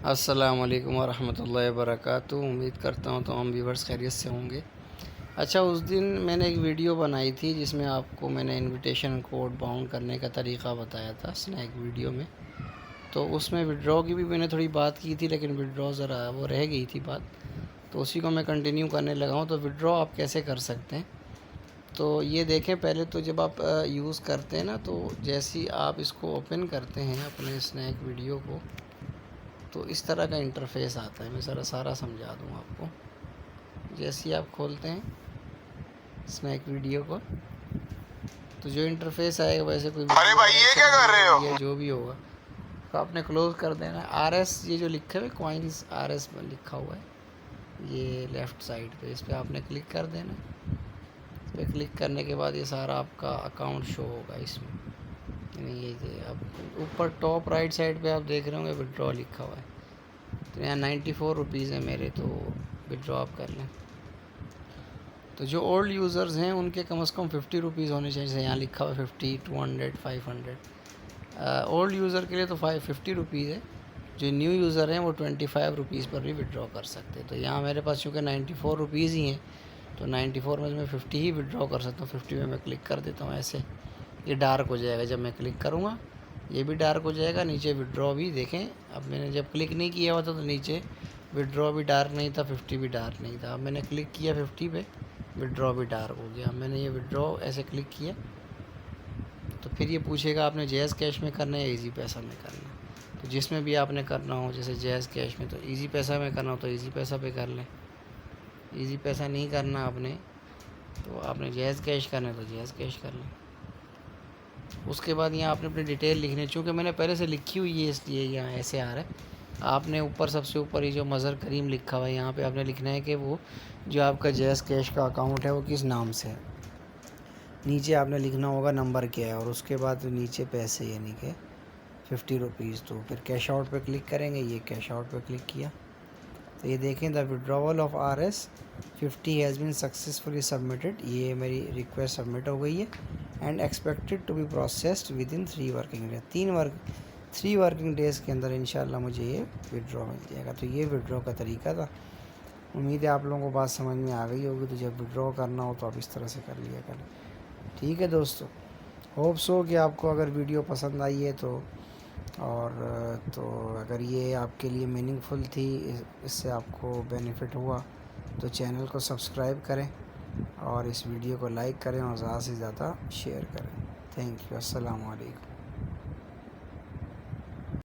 अस्सलामुअलैकुम वरहमतुल्लाहि वबरकातुहू। उम्मीद करता हूँ तो हम व्यूवर्स खैरियत से होंगे। अच्छा, उस दिन मैंने एक वीडियो बनाई थी जिसमें आपको मैंने इनविटेशन कोड बाउंड करने का तरीका बताया था स्नैक वीडियो में। तो उसमें विड्रॉ की भी मैंने थोड़ी बात की थी, लेकिन विड्रॉ ज़रा वो रह गई थी बात, तो उसी को मैं कंटिन्यू करने लगा हूँ। तो विड्रॉ आप कैसे कर सकते हैं, तो ये देखें। पहले तो जब आप यूज़ करते हैं ना, तो जैसे ही आप इसको ओपन करते हैं अपने स्नैक वीडियो को, तो इस तरह का इंटरफ़ेस आता है। मैं सारा समझा दूँ आपको। जैसे ही आप खोलते हैं स्नैक वीडियो को, तो जो इंटरफ़ेस आएगा वैसे कोई अरे भाई ये क्या कर रहे हो, ये जो भी होगा तो आपने क्लोज़ कर देना है। आरएस ये जो लिखा है कॉइन्स आरएस में लिखा हुआ है, ये लेफ़्ट साइड पे, इस पर आपने क्लिक कर देना। इस पर क्लिक करने के बाद ये सारा आपका अकाउंट शो होगा इसमें। यानी ये अब ऊपर टॉप राइट साइड पे आप देख रहे होंगे विड्रॉ लिखा हुआ है। तो यहाँ 94 रुपीज़ है मेरे, तो विड्रॉ आप कर लें। तो जो ओल्ड यूज़र्स हैं उनके कम से कम 50 रुपीज़ होने चाहिए। जैसे यहाँ लिखा हुआ है 50, 200, 500। ओल्ड यूज़र के लिए तो 50 रुपीज़ है। जो न्यू यूज़र हैं वो 25 रुपीज़ पर भी विड्रॉ कर सकते हैं। तो यहाँ मेरे पास चूँकि 94 रुपीज़ ही हैं, तो 94 में मैं 50 ही विड्रॉ कर सकता हूँ। 50 में मैं क्लिक कर देता हूँ। ऐसे ये डार्क हो जाएगा, जब मैं क्लिक करूँगा ये भी डार्क हो जाएगा। नीचे विड्रॉ भी देखें, अब मैंने जब क्लिक नहीं किया हुआ था तो नीचे विड्रॉ भी डार्क नहीं था, 50 भी डार्क नहीं था। अब मैंने क्लिक किया 50 पे, विड्रॉ भी डार्क हो गया। मैंने ये विड्रॉ ऐसे क्लिक किया तो फिर ये पूछेगा आपने जैज़ कैश में करना है या ईजी पैसा में करना है। तो जिसमें भी आपने करना हो, जैसे जैज़ कैश में, तो ईजी पैसा में करना हो तो ईजी पैसा पे कर लें। ईजी पैसा नहीं करना आपने, तो आपने जैज़ कैश करना है तो जैज़ कैश कर लें। उसके बाद यहाँ आपने अपनी डिटेल लिखनी है। चूँकि मैंने पहले से लिखी हुई है इसलिए यहाँ ऐसे आ रहा है। आपने ऊपर सबसे ऊपर ये जो मज़र करीम लिखा हुआ है, यहाँ पे आपने लिखना है कि वो जो आपका जैज़ कैश का अकाउंट है वो किस नाम से है। नीचे आपने लिखना होगा नंबर क्या है, और उसके बाद नीचे पैसे यानी कि 50 रुपीज़। तो फिर कैश आउट पे क्लिक करेंगे। ये कैश आउट पे क्लिक किया तो ये देखें, the withdrawal of RS 50 has been successfully submitted. ये मेरी रिक्वेस्ट सबमिट हो गई है and expected to be processed within 3 working day. 3 working days के अंदर इंशाल्लाह मुझे ये विड्रॉ मिल जाएगा। तो ये विड्रॉ का तरीका था। उम्मीद है आप लोगों को बात समझ में आ गई होगी। तो जब विड्रॉ करना हो तो आप इस तरह से कर लिया करें। ठीक है दोस्तों, होप सो कि आपको अगर वीडियो पसंद आई है तो अगर ये आपके लिए मीनिंगफुल थी, इससे आपको बेनिफिट हुआ, तो चैनल को सब्सक्राइब करें और इस वीडियो को लाइक करें और ज़्यादा से ज़्यादा शेयर करें। Thank you. अस्सलाम वालेकुम।